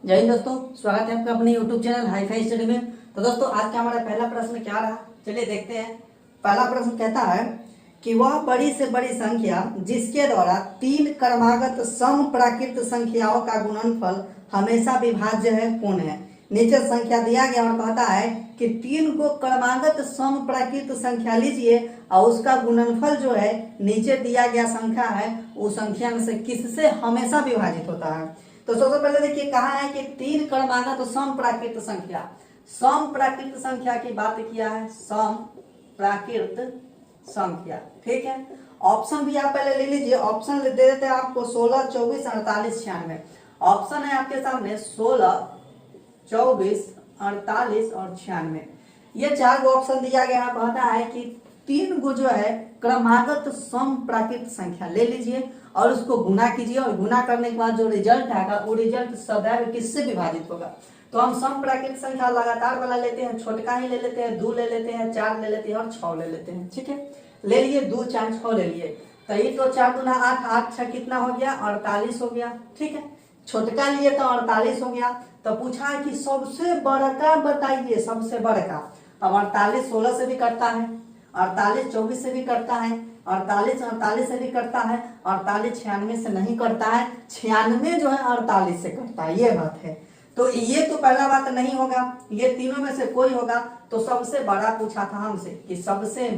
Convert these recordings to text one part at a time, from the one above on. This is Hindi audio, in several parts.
जय हिंद दोस्तों, स्वागत है आपका अपने YouTube channel hi fi study में। तो दोस्तों आज का हमारा पहला प्रश्न क्या रहा, चलिए देखते हैं। पहला प्रश्न कहता है कि वह बड़ी से बड़ी संख्या जिसके द्वारा तीन क्रमागत समप्राकृत संख्याओं का गुणनफल हमेशा विभाज्य है कौन है। नीचे संख्या दिया गया और कहता है कि तीन को क्रमागत समप्राकृत संख्या लीजिए और उसका गुणनफल जो है नीचे दिया गया संख्या है उस संख्या में से किससे हमेशा विभाजित होता है। तो सबसे पहले देखिए कहा है कि तीन क्रमागत तो समप्राकृत संख्या, समप्राकृत संख्या की बात किया है, समप्राकृत संख्या, ठीक है। ऑप्शन भी आप पहले ले लीजिए, ऑप्शन दे देते हैं आपको 16, 24, 48, 96। ऑप्शन है आपके सामने 16, 24, 48 और 96। ये चार गो ऑप्शन दिया गया है। कहता है कि तीन गो जो है क्रमागत समप्राकृत संख्या ले लीजिए और उसको गुना कीजिए और गुना करने के बाद जो रिजल्ट आएगा वो रिजल्ट सदैव किससे विभाजित होगा। तो हम समप्राकृत संख्या लगातार वाला लेते हैं, छोटका ही ले लेते हैं, 2 ले लेते हैं, 4 ले लेते हैं और 6 ले लेते हैं, ठीक है। ले लिए 2, 4, 6 ले लिए, तो ये तो 4 दूना 8, 8 6 कितना हो गया 48 हो गया, ठीक है। छोटका लिए तो 48 हो गया। तो पूछा है कि सबसे बड़का बताइए, सबसे बड़का। अब 48 16 से भी करता है, 48 24 से भी करता है, 48 48 से भी करता है, 48 96 से नहीं करता है, 96 जो है 48 से करता है, ये बात है। तो ये तो पहला बात नहीं होगा, ये तीनों में से कोई होगा। तो सबसे बड़ा पूछा था हमसे कि सबसे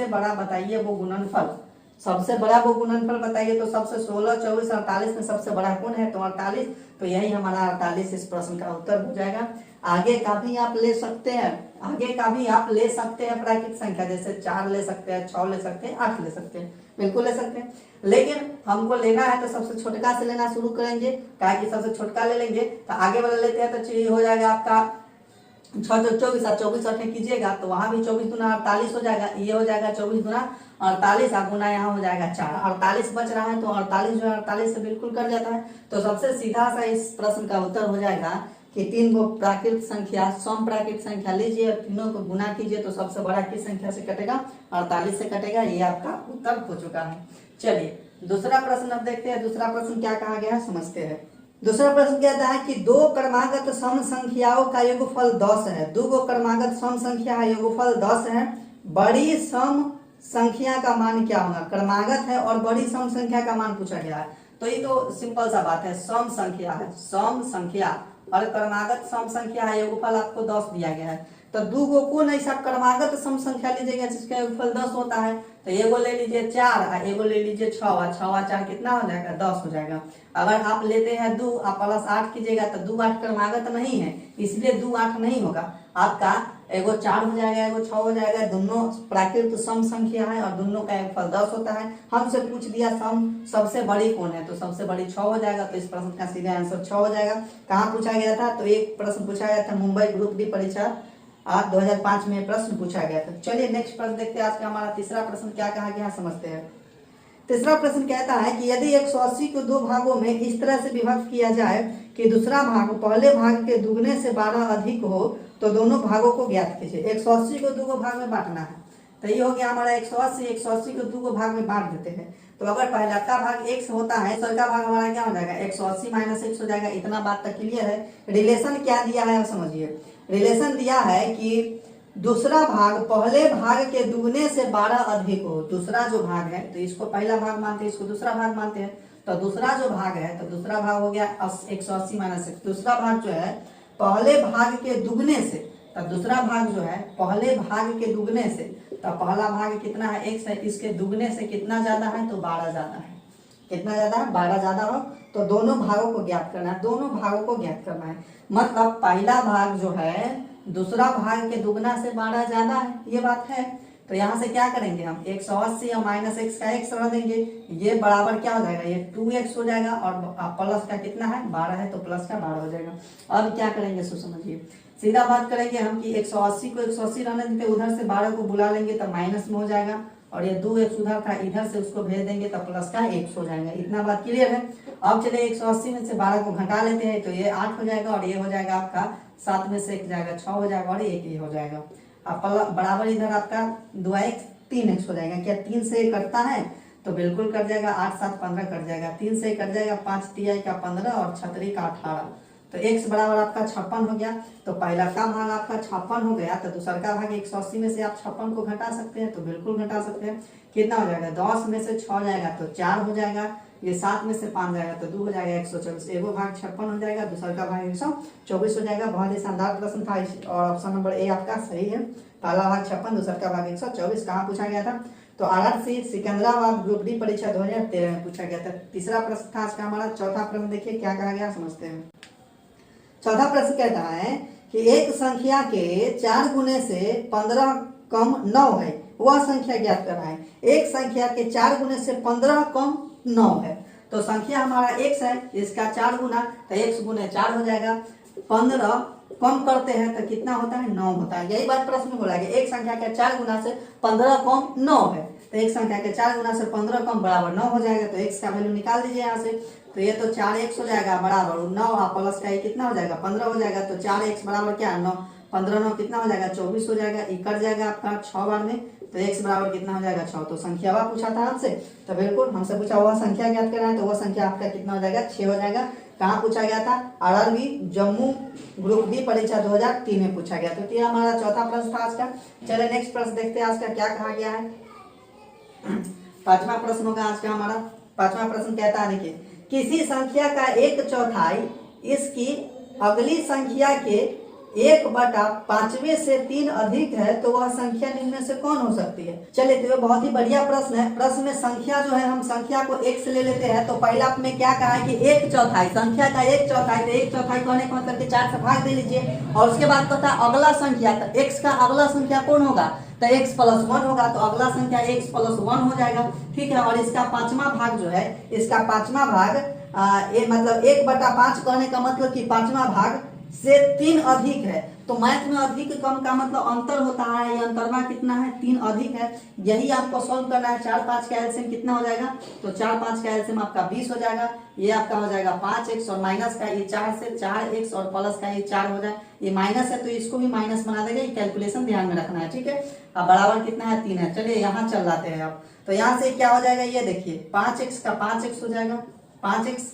बड़ा बताइए वो गुणनफल, सबसे बड़ा वो गुणनफल बताइए। तो सबसे 16, 24, 48 में सबसे बड़ा कौन है, तो 48। तो यही हमारा 48 इस प्रश्न का उत्तर हो जाएगा। आगे का भी आप ले सकते हैं, आगे का भी आप ले सकते हैं प्राकृतिक संख्या, जैसे 4 ले सकते हैं, 6 ले सकते हैं, 8 ले सकते हैं, बिल्कुल ले सकते हैं। लेकिन हमको लेना है तो सबसे छोटका से लेना शुरू करेंगे, क्या कि सबसे छोटका ले लेंगे। तो आगे वाला लेते हैं तो ये हो जाएगा आपका 6 24, 24 8 कीजिएगा तो वहां भी 24 गुना 48 हो जाएगा, ये हो जाएगा 24 गुना 48 और गुना यहाँ हो जाएगा 4, 48 बच रहा है। तो 48 जो है 48 से बिल्कुल कर जाता है। तो सबसे सीधा सा इस प्रश्न का उत्तर हो जाएगा कि तीन को प्राकृतिक संख्या समप्राकृतिक संख्या लीजिए और तीनों को गुना कीजिए तो सबसे बड़ा किस संख्या से कटेगा, 48 से कटेगा। ये आपका उत्तर हो चुका है। चलिए दूसरा प्रश्न अब देखते हैं, दूसरा प्रश्न क्या कहा गया है समझते हैं। दूसरा प्रश्न कहता है कि दो क्रमागत सम संख्याओं का योगफल 10 है। दो गो क्रमागत सम संख्या है, योगफल 10 है। बड़ी सम संख्या का मान क्या होगा, क्रमागत है और बड़ी सम संख्या का मान पूछा गया है। तो ये तो सिंपल सा बात है, सम संख्या है, सम संख्या और क्रमागत सम संख्या है, योगफल आपको 10 दिया गया है। तो दो गो कौन ऐसा क्रमागत सम संख्या लीजिएगा जिसका योगफल 10 होता है। तो एगो ले लीजिए 4 और एगो ले लीजिए 6, 6 4 कितना हो जाएगा 10 हो जाएगा। अगर आप लेते हैं 2 आप प्लस 8 कीजिएगा तो 2 8 क्रमागत नहीं है, इसलिए 2 8 नहीं होगा आपका। एगो 4 हो जाएगा, एगो 6 हो जाएगा, दोनों प्राकृतिक सम संख्या है और दोनों का योगफल 10 होता है। हमसे पूछ दिया सम सबसे बड़ी कौन है, तो सबसे बड़ी 6 हो जाएगा। तो इस प्रश्न का सीधा आंसर 6 हो जाएगा। कहाँ पूछा गया था, तो एक प्रश्न पूछा गया था मुंबई ग्रुप डी परीक्षा 2005 में प्रश्न पूछा गया था। चलिए नेक्स्ट प्रश्न देखते हैं। आज का हमारा तीसरा प्रश्न क्या कहा गया समझते हैं। तीसरा प्रश्न कहता है कि यदि 180 को दो भागों में इस तरह से विभक्त किया जाए कि दूसरा भाग पहले भाग के दुगने से 12 अधिक हो तो दोनों भागों को ज्ञात कीजिए। 180 को दो भाग में बांटना है, तो ये हो गया हमारा 180 को दो भाग में बांट देते हैं। तो अगर पहला का भाग x होता है तो का भाग हमारा क्या हो जाएगा 180 माइनस x हो जाएगा। इतना बात तक क्लियर है। रिलेशन क्या दिया है आप समझिए। रिलेशन दिया है कि दूसरा भाग पहले भाग के दुगने से 12 अधिक हो। दूसरा जो भाग है तो इसको पहला भाग मानते हैं, इसको दूसरा भाग मानते हैं। तो दूसरा जो भाग है तो दूसरा भाग हो गया 180 माइनस x। दूसरा भाग जो है पहले भाग के दुगने से, तो दूसरा भाग जो है पहले भाग के दुगने से, तो पहला भाग कितना है x है, इसके दुगने से कितना ज्यादा है तो 12 ज्यादा है। कितना ज्यादा है 12 ज्यादा हो। तो दोनों भागों को ज्ञात करना है, दोनों भागों को ज्ञात करना है। मतलब पहला भाग जो है दूसरा भाग के दुगना से 12 ज्यादा है, ये बात है। तो यहाँ से क्या करेंगे हम 180 और माइनस x का x रख देंगे, ये बराबर क्या हो जाएगा ये 2x हो जाएगा और प्लस का कितना है 12 है तो प्लस का 12 हो जाएगा। अब क्या करेंगे सो समझिए, सीधा बात करेंगे हम कि 180 को 180 रहने देते, उधर से 12 को बुला लेंगे तो माइनस में हो जाएगा और ये 2x उधर था इधर से उसको भेज देंगे तो प्लस का x हो जाएगा। इतना बात क्लियर है। अब चलिए 180 में से 12 को घटा लेते हैं तो ये 8 हो जाएगा और ये हो जाएगा आपका 7 में से 1 जाएगा 6 हो जाएगा और 1 ये हो जाएगा। अब बराबर इधर आपका 2x 3x हो जाएगा। क्या 3 से कटता है तो बिल्कुल कट जाएगा, 8 7 15 कट जाएगा, 3 से कट जाएगा, 5 तिहाई का 15 और 6 का 18। तो x बराबर आपका 56 हो गया। तो पहला का भाग आपका 56 हो गया, तो दूसरा का भाग 180 में से आप 56 को घटा सकते हैं, तो बिल्कुल घटा सकते हैं। कितना हो जाएगा, 10 में से 6 जाएगा तो 4 हो जाएगा, ये 7 में से 5 जाएगा तो 2 हो जाएगा, 124। एगो भाग 56 हो जाएगा, दूसरा का भाग 124 हो जाएगा। बहुत ही शानदार प्रश्न था और ऑप्शन नंबर ए आपका सही है। पहला भाग 56, दूसरा का भाग 124। कहाँ पूछा गया था, तो RRC सिकंदराबाद ग्रुप डी परीक्षा 2013 में पूछा गया था। तीसरा प्रश्न था आज का हमारा। चौथा प्रश्न देखिए क्या कहा गया, समझते हैं। चौथा प्रश्न कहता है कि एक संख्या के 4 गुने से 15 कम 9 है, वह संख्या ज्ञात करना है। एक संख्या के 4 गुने से 15 कम 9 है, तो संख्या हमारा x है, इसका 4 गुना, तो x गुने 4 हो जाएगा। 15 कम करते हैं तो कितना होता है, 9 होता है। यही बात प्रश्न में बोला गया, एक संख्या के 4 गुना से 15 कम 9 है, तो एक संख्या के 4 गुना से 15 कम बराबर 9 हो जाएगा। तो x का वैल्यू निकाल दीजिए यहाँ से, तो ये तो 4x हो जाएगा बराबर 9, प्लस का ये कितना हो जाएगा, 15 हो जाएगा। तो 4x बराबर क्या, 9, 15 9 कितना हो जाएगा, 24 हो जाएगा। ये कट जाएगा आपका 6 बार में, तो x बराबर कितना हो जाएगा, 6। तो संख्या वह पूछा था हमसे, तो बिल्कुल हमसे पूछा हुआ संख्या ज्ञात करना है, तो वह संख्या आपका कितना हो जाएगा, 6 हो जाएगा। कहाँ पूछा गया था, RRB जम्मू ग्रुप डी परीक्षा 2003 में पूछा गया। तो ये हमारा चौथा प्रश्न था आज का। चलिए नेक्स्ट प्रश्न देखते हैं आज का क्या कहा गया है। पांचवा प्रश्न होगा आज का हमारा। पांचवा प्रश्न कहता है, देखिए, किसी संख्या का 1/4 इसकी अगली संख्या के 1/5 से 3 अधिक है, तो वह संख्या निम्न में से कौन हो सकती है। चलिए, तो ये बहुत ही बढ़िया प्रश्न है। प्रश्न में संख्या जो है, हम संख्या को एक से ले लेते हैं। तो पहला में क्या कहा है कि 1/4 संख्या का 1/4, तो 1/4 कहने का मतलब कि 4 से भाग दे लीजिए। और उसके बाद पता अगला संख्या, तो x का अगला संख्या कौन होगा, तो x + 1 होगा, तो अगला संख्या x + 1 हो जाएगा। ठीक है, और इसका 5वां भाग जो है, इसका 5वां भाग ये मतलब 1/5 कहने का मतलब कि 5वां भाग से 3 अधिक है। तो मैथ में अधिक कम का मतलब अंतर होता है, ये अंतरवा कितना है, 3 अधिक है। यही आपको सॉल्व करना है। 4 5 का एलसीएम कितना हो जाएगा, तो 4 5 का एलसीएम आपका 20 हो जाएगा। ये आपका हो जाएगा 5x और माइनस का ये 4 से 4x और प्लस का ये 4 हो जाए। ये माइनस है तो इसको भी माइनस बना देगा, ये कैलकुलेशन ध्यान में रखना है। ठीक है, अब बराबर कितना है, 3 है। चलिए यहाँ चल जाते हैं अब। तो यहाँ से क्या हो जाएगा, ये देखिए 5x का 5x हो जाएगा, 5x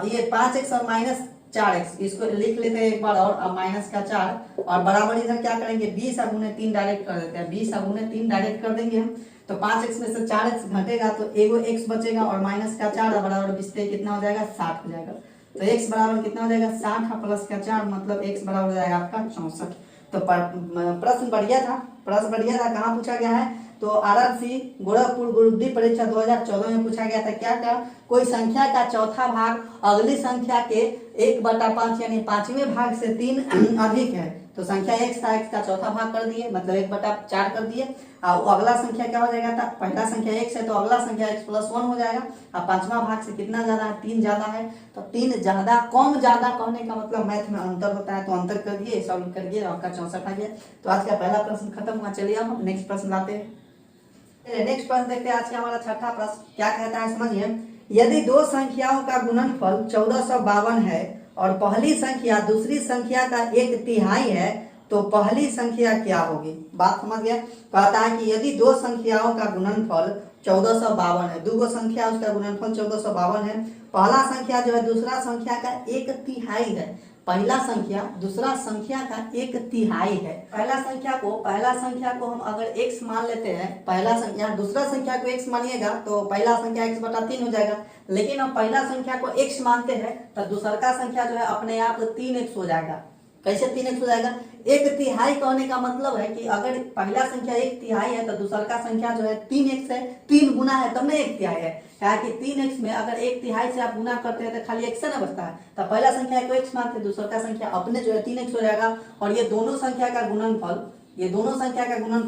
ये 5x और माइनस 4x, इसको लिख लेते हैं एक बार और। अब माइनस का 4 और बराबर इधर क्या करेंगे, 20 अब उन्हें 3 डायरेक्ट कर देते हैं, 20 अब उन्हें 3 डायरेक्ट कर देंगे हम। तो 5x में से 4x घटेगा तो एगो x बचेगा और माइनस का 4 बराबर 20 पे कितना हो जाएगा, 60 हो जाएगा। तो x बराबर कितना हो जाएगा, 60 प्लस का 4 मतलब x बराबर हो जाएगा आपका 64। तो प्रश्न बढ़िया था, प्रश्न बढ़िया था। कहाँ पूछा गया है, तो RRC गोरखपुर ग्रुप डी परीक्षा 2014 में पूछा गया था। क्या था, कोई संख्या का चौथा भाग अगली संख्या के 1/5 यानी 5वें भाग से 3 अधिक है। तो संख्या x था, x का चौथा भाग कर दिए, मतलब 1/4 कर दिए। और अगला संख्या क्या हो जाएगा था, पहला संख्या x है तो अगला संख्या x + 1 हो जाएगा। अब 5वां भाग से कितना ज्यादा है, 3 ज्यादा है। तो 3 ज्यादा कम ज्यादा कहने का मतलब मैथ में अंतर होता है, तो अंतर कर दिए, सॉल्व कर दिए, आपका 64 आ गया। तो आज का पहला प्रश्न खत्म हुआ। चलिए हम नेक्स्ट प्रश्न लाते हैं। नेक्स्ट प्रश्न देखते हैं आज का हमारा छठा प्रश्न। क्या कहता है समझिए, यदि दो संख्याओं का गुणनफल 1452 है और पहली संख्या दूसरी संख्या का 1/3 है, तो पहली संख्या क्या होगी। बात समझ गया। कहता है कि यदि दो संख्याओं का गुणनफल 1452 है, दो संख्या उसका गुणनफल 1452 है, पहला संख्या जो है दूसरा संख्या का 1/3 है। पहला संख्या दूसरा संख्या का 1/3 है। पहला संख्या को हम अगर x मान लेते हैं, पहला संख्या दूसरा संख्या को x मानिएगा तो पहला संख्या x/3 हो जाएगा। लेकिन हम पहला संख्या को x मानते हैं तो दूसरा का संख्या जो है अपने आप 3x हो जाएगा। कैसे 3x हो जाएगा, 1/3 कहने का मतलब है कि अगर पहला संख्या 1/3 है तो दूसरा का संख्या जो है 3x है, 3 गुना है तब में 1/3 है। क्या कि 3x में अगर 1/3 से आप गुना करते हैं तो खाली x ना बचता है। तो पहला संख्या को x मानते, दूसरा का संख्या अपने जो है 3x हो जाएगा। और ये दोनों संख्या का गुणनफल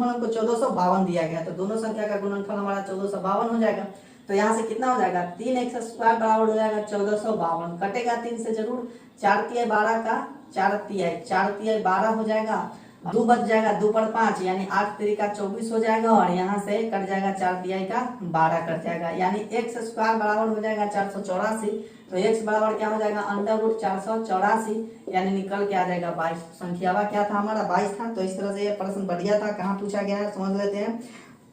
हमको 1452 दिया गया, तो दोनों संख्या का गुणनफल हमारा 1452 हो जाएगा। तो यहाँ से कितना हो जाएगा, 3x² बराबर हो जाएगा 1452, कटेगा 3 से जरूर, 4×3 12 का 4×3 12 हो जाएगा, 2 बच जाएगा, 2 पर 5 यानी 8×3 का 24 हो जाएगा। और यहाँ से कट जाएगा 4×3 का 12 कट जाएगा, यानी x² बराबर हो जाएगा 484। तो x बराबर क्या हो जाएगा, √484, यानी निकल के आ जाएगा 22। संख्यावा क्या था हमारा, 22 था। तो इस तरह से ये प्रश्न बढ़िया था। कहाँ पूछा गया है समझ लेते हैं।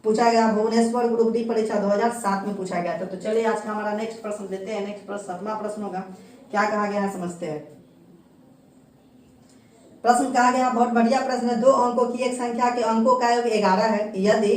पूछा गया भुवनेश्वर ग्रुप डी परीक्षा 2007 में पूछा गया था। तो चलिए आज का हमारा नेक्स्ट प्रश्न देते हैं। नेक्स्ट प्रश्न 7वां प्रश्न होगा। क्या कहा गया है समझते हैं। प्रश्न कहा गया, बहुत बढ़िया प्रश्न है। दो अंकों की एक संख्या के अंकों का योग 11 है। यदि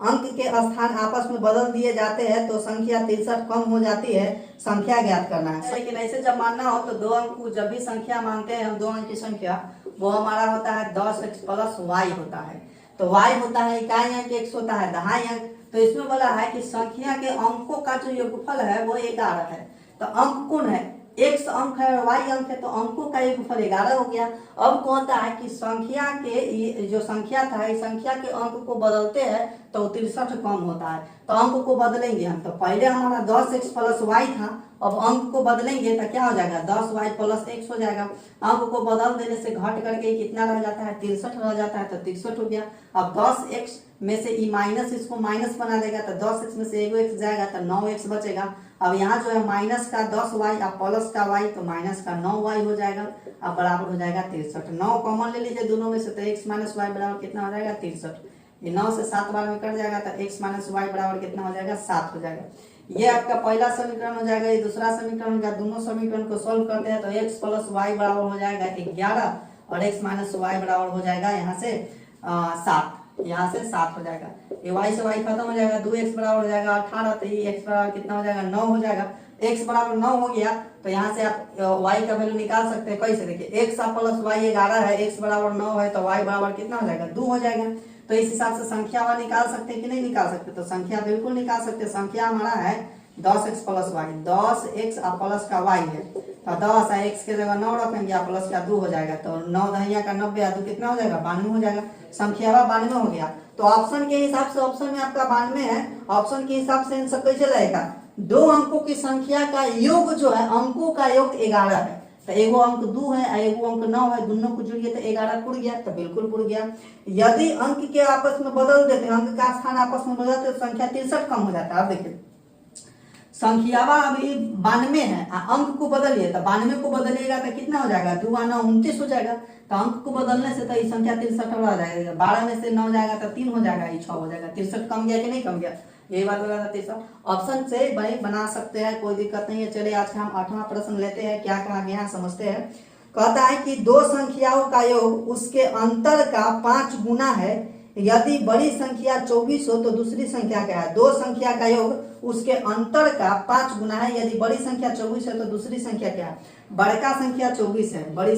अंक के स्थान आपस में बदल दिए जाते हैं तो संख्या 63 कम हो जाती है। संख्या ज्ञात करना है। लेकिन ऐसे जब मानना हो तो दो अंक, जब भी संख्या मानते हैं हम दो अंक की संख्या, वो हमारा होता है 10x प्लस y होता है। तो y होता है इकाई अंक, x होता है दहाई अंक। तो इसमें बोला है कि संख्या के अंकों का जो योगफल है वो 11 है। तो अंक कौन है? x अंक है और y अंक है, तो अंकों का योगफल 11 हो गया। अब कहता है कि संख्या के जो संख्या था, इस संख्या के अंक को बदलते हैं तो 63 कम होता है। तो अंक को बदलेंगे हम। तो पहले हमारा 10x प्लस y था, अब अंक को बदलेंगे तो क्या हो जाएगा? 10y प्लस x हो जाएगा। अंक को बदल देने से घट करके कितना रह जाता है? 63 रह जाता है। तो 63 हो गया। अब 10x में से ई माइनस, इसको माइनस बना देगा तो 10x में से एगो x जाएगा तो 9x बचेगा। अब यहाँ जो है माइनस का 10y और प्लस का y, तो माइनस का 9y हो जाएगा। अब बराबर हो जाएगा 63। 9 कॉमन ले लीजिए दोनों में से, तो x माइनस वाई बराबर कितना हो जाएगा? 63। ये 9 से 7 बार में कट जाएगा तो x माइनस वाई बराबर कितना हो जाएगा? 7 हो जाएगा। ये आपका पहला समीकरण हो जाएगा। ये दूसरा समीकरण हो जाएगा। दोनों समीकरण को सोल्व करते हैं तो x प्लस वाई बराबर हो जाएगा 11 और x माइनस वाई बराबर हो जाएगा यहाँ से 7। यहाँ से 7 हो जाएगा। ये y से y खत्म हो जाएगा। 2x बराबर हो जाएगा 18। तो ये x बराबर कितना हो जाएगा? 9 हो जाएगा। x बराबर 9 हो गया तो यहाँ से आप y का वैल्यू निकाल सकते हैं। कैसे? देखिए x प्लस y 11 है, x बराबर 9 है, तो y बराबर कितना हो जाएगा? 2 हो जाएगा। तो इस हिसाब से संख्या वाला निकाल सकते हैं कि नहीं निकाल सकते? तो संख्या बिल्कुल निकाल सकते हैं। संख्या हमारा है 10x प्लस वाई, 10x और प्लस का y है। तो 10 है, x के जगह 9 रखेंगे, प्लस का 2 हो जाएगा। तो 9 दहिया का 90 है, तो कितना हो जाएगा? 92 हो जाएगा। संख्या 92 हो गया। तो ऑप्शन के हिसाब से, ऑप्शन में आपका 92 है। ऑप्शन के हिसाब से आंसर कैसे रहेगा? दो अंकों की संख्या का योग जो है, अंकों का योग 11 है। तो एगो अंक 2 है और एगो अंक 9 है, दोनों को जुड़िए तो 11 पुर गया। तो बिल्कुल पुर गया। यदि अंक के आपस में बदल देते, अंक का स्थान आपस में बदलते तो संख्या 63 कम हो जाता है। अब देखिए संख्या अभी 92 है, अंक को बदलिए तो 92 को बदलिएगा तो कितना हो जाएगा? 2 और 9 29 हो जाएगा। तो अंक को बदलने से तो ये संख्या 63 हो जाएगा। 12 में से 9 जाएगा तो 3 हो जाएगा, ये 6 हो जाएगा। 63 कम गया कि नहीं कम गया? यही बात बोला था। 63 ऑप्शन से भाई बना सकते हैं, कोई दिक्कत नहीं है। चलिए आज का हम 8वां प्रश्न लेते हैं। क्या कहा गया समझते हैं। कहता है कि दो संख्याओं का योग उसके अंतर का 5 गुना है। यदि बड़ी संख्या 24 हो तो दूसरी संख्या क्या है? दो संख्या का योग उसके अंतर का 5 गुना है। यदि बड़ी संख्या 24 है तो दूसरी संख्या क्या है? बड़का संख्या 24 है, बड़ी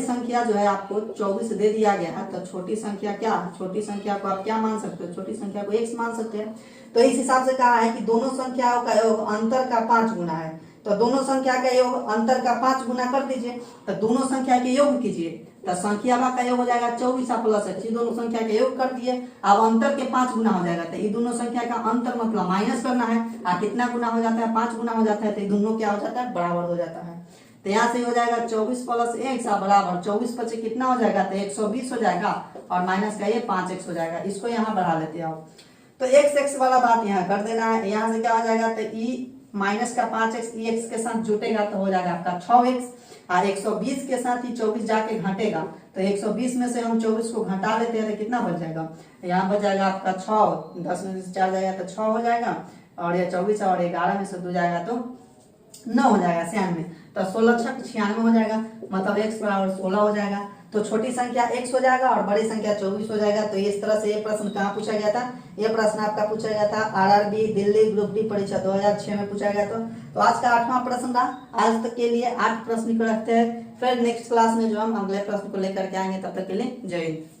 संख्या जो है आपको 24 दे दिया गया है। तो छोटी संख्या क्या? छोटी संख्या को आप क्या मान सकते हो? छोटी संख्या को x मान सकते हैं। तो इस हिसाब से कहा है कि दोनों संख्याओं का योग अंतर का 5 गुना है। तो दोनों संख्या का योग अंतर का 5 गुना कर दीजिए। तो दोनों संख्या के योग कीजिए तो संख्या का योग हो जाएगा 24 प्लस x। दोनों संख्या के योग कर दिए, अब अंतर के 5 गुना हो जाएगा। तो ये दोनों संख्या का अंतर मतलब माइनस करना है। कितना गुना हो जाता है? 5 गुना हो जाता है। तो दोनों क्या हो जाता है? बराबर हो जाता है। तो यहाँ से हो जाएगा 24 प्लस x बराबर 24 पचे कितना हो जाएगा? तो 120 हो जाएगा और माइनस का ये 5x हो जाएगा। इसको यहाँ बढ़ा लेते हैं। तो x वाला बात यहाँ कर देना है। यहाँ से क्या हो जाएगा? तो e माइनस का 5x x के साथ जुटेगा तो हो जाएगा आपका 6x और 120 के साथ ही 24 जाके घटेगा। तो 120 में से हम 24 को घटा लेते हैं तो कितना बच जाएगा? यहाँ बच जाएगा आपका 6, 10 में से 4 जाएगा तो 6 हो जाएगा और ये 24 और 11 में से 2 जाएगा तो 9 हो जाएगा 96। तो 16 छक 96 हो जाएगा, मतलब x बराबर 16 हो जाएगा। तो छोटी संख्या x हो जाएगा और बड़ी संख्या 24 हो जाएगा। तो इस तरह से ये प्रश्न कहाँ पूछा गया था? ये प्रश्न आपका पूछा गया था आरआरबी दिल्ली ग्रुप डी परीक्षा 2006 में पूछा गया था। तो आज का 8वां प्रश्न था। आज तक के लिए 8 प्रश्न को रखते हैं। फिर नेक्स्ट क्लास में जो हम अगले प्रश्न को लेकर के आएंगे, तब तक के लिए जय हिंद।